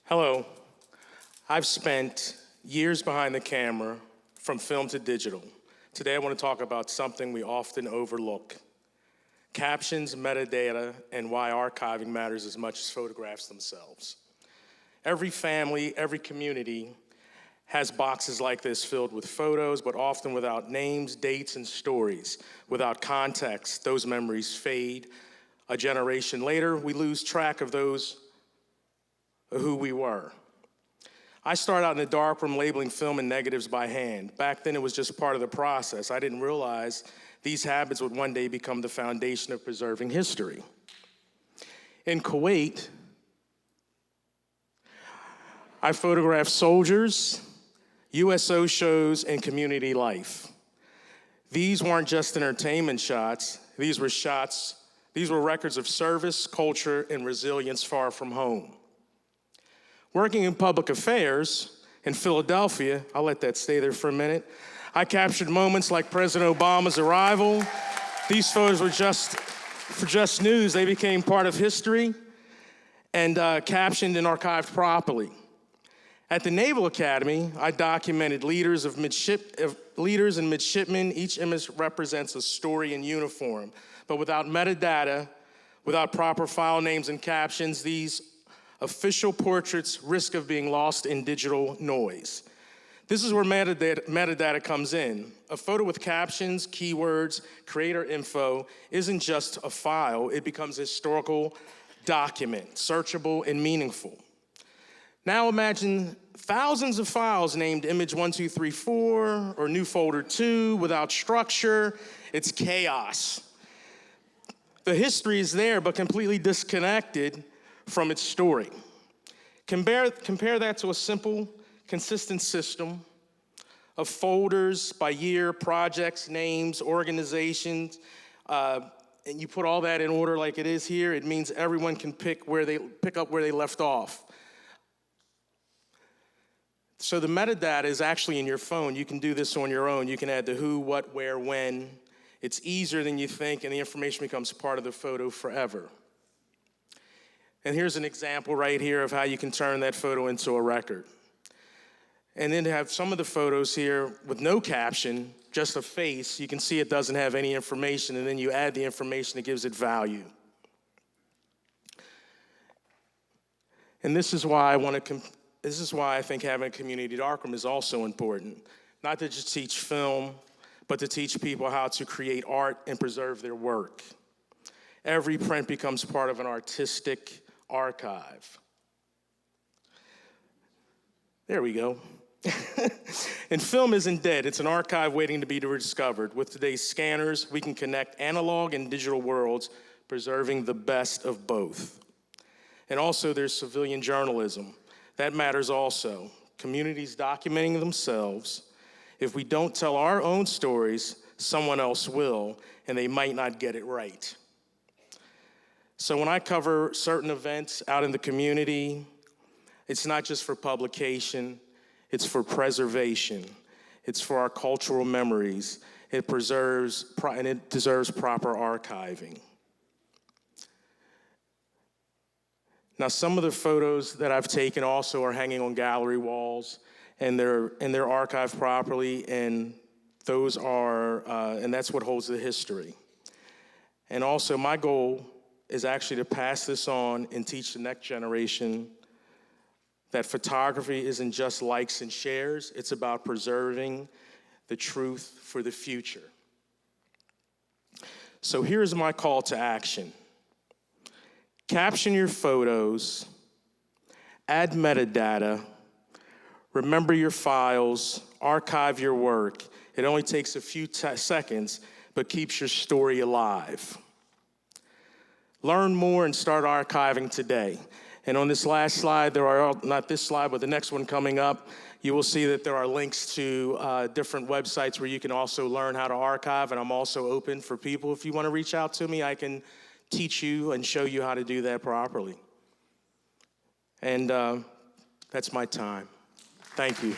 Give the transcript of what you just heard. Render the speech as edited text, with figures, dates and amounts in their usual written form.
Hello. I've spent years behind the camera, from film to digital. Today I want to talk about something we often overlook: captions, metadata, and why archiving matters as much as photographs themselves. Every family, every community has boxes like this filled with photos, but often without names, dates, and stories. Without context, those memories fade. A generation later, we lose track of those who we were. I started out in the darkroom labeling film and negatives by hand. Back then, it was just part of the process. I didn't realize these habits would one day become the foundation of preserving history. In Kuwait, I photographed soldiers, USO shows, and community life. These weren't just entertainment shots. These were records of service, culture, and resilience far from home. Working in public affairs in Philadelphia, I'll let that stay there for a minute, I captured moments like President Obama's arrival. These photos were for just news. They became part of history and captioned and archived properly. At the Naval Academy, I documented leaders and midshipmen. Each image represents a story in uniform. But without metadata, without proper file names and captions, these official portraits risk of being lost in digital noise. This is where metadata comes in. A photo with captions, keywords, creator info isn't just a file, it becomes a historical document, searchable and meaningful. Now imagine thousands of files named image 1234 or new folder 2 without structure. It's chaos. The history is there, but completely disconnected from its story. Compare that to a simple, consistent system of folders by year, projects, names, organizations, and you put all that in order like it is here. It means everyone can pick up where they left off. So the metadata is actually in your phone. You can do this on your own. You can add the who, what, where, when. It's easier than you think, and the information becomes part of the photo forever. And here's an example right here of how you can turn that photo into a record. And then to have some of the photos here with no caption, just a face, you can see it doesn't have any information, and then you add the information that gives it value. And this is why I think having a community darkroom is also important. Not to just teach film, but to teach people how to create art and preserve their work. Every print becomes part of an artistic archive. There we go. And film isn't dead. It's an archive waiting to be rediscovered. With today's scanners, we can connect analog and digital worlds, preserving the best of both. And also there's civilian journalism. That matters also. Communities documenting themselves. If we don't tell our own stories, someone else will, and they might not get it right. So when I cover certain events out in the community, it's not just for publication, it's for preservation. It's for our cultural memories. It deserves proper archiving. Now, some of the photos that I've taken also are hanging on gallery walls, and they're archived properly, and those are, and that's what holds the history. And also, my goal is actually to pass this on and teach the next generation that photography isn't just likes and shares, it's about preserving the truth for the future. So here's my call to action. Caption your photos, add metadata, remember your files, archive your work. It only takes a few seconds, but keeps your story alive. Learn more and start archiving today. And on this last slide, not this slide, but the next one coming up, you will see that there are links to different websites where you can also learn how to archive, and I'm also open for people. If you want to reach out to me, I can teach you and show you how to do that properly. And that's my time. Thank you.